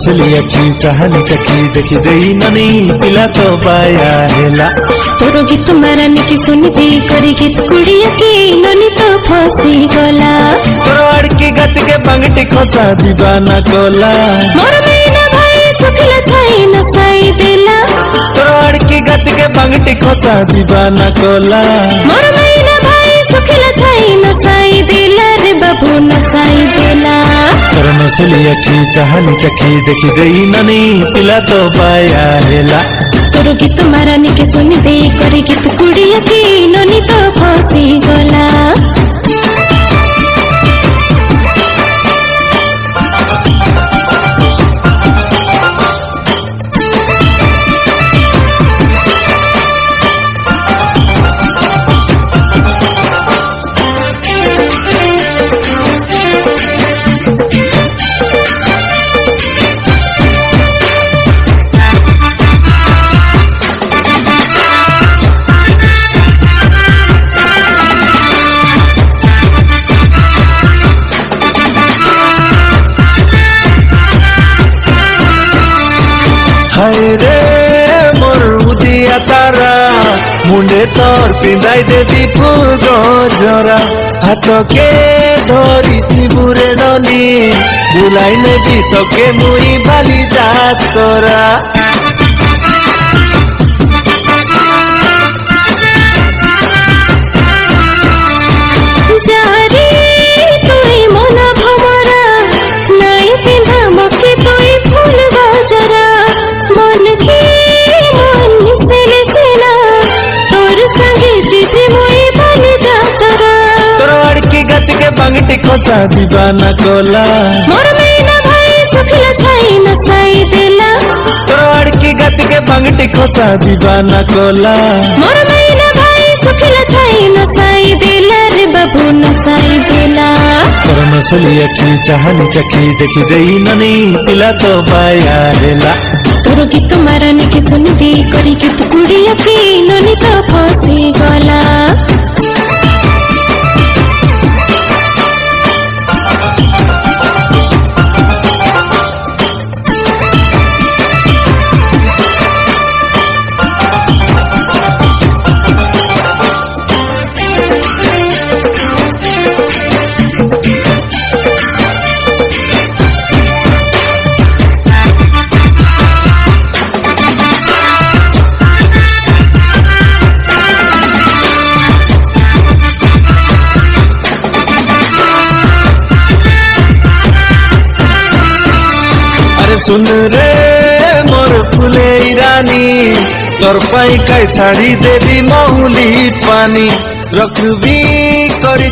नसली अखी चाहनी चखी देखी देई ननी पिला तो बाया हेला तोर गीत मारानी की सुनती करी गीत कुड़िया की ननी तो फसी गला तोर अड़की गत के बंगटी खोसा दीवाना कोला मोर मैना भाई सुखला छाई नसाई देला तोर अड़की गत के बंगटी खोसा दीवाना कोला मोर मैना भाई सुखला छाई नसाई देला रे बाबू नसाई देला तोर नसली अखी चाहनी चखी देखी देई ननी पिला तो बाया हेला तोर गीत मारानी के सुनी दे करी गीत कुड़िया की ननी तो फसी गला हाय रे मोर उदिया तारा मुंडे तोर पिंदाई देवी फूल गजरा हाथ के धरी थिबुरे डली बुलाई नेबी तके मुई बाली जात तोरा जारी तुई मन भमरा नाई पिंधा मके तुई फूल गजरा मन की मन मिसले सेना तोर संगे जीवे मुई बनी जातरा तोर अड़की गत के बंगटी खोसा दीवाना कोला मोर मैना भाई सुखला छाई नसाई देला तोर अड़की गत के बंगटी खोसा दीवाना कोला मोर मैना भाई सुखला छाई नसाई देला रे बाबू नसाई देला तोर नसली अखी चाहनी चखी देखी देई ननी पिला तो बाया हेला तोर गीत मारानी की सुनती करी गीत कुड़िया की ननी तो फसी गला सुन रे मोर फुले रानी तोर पाई काई छाड़ी देवी महुली पानी रखबी करी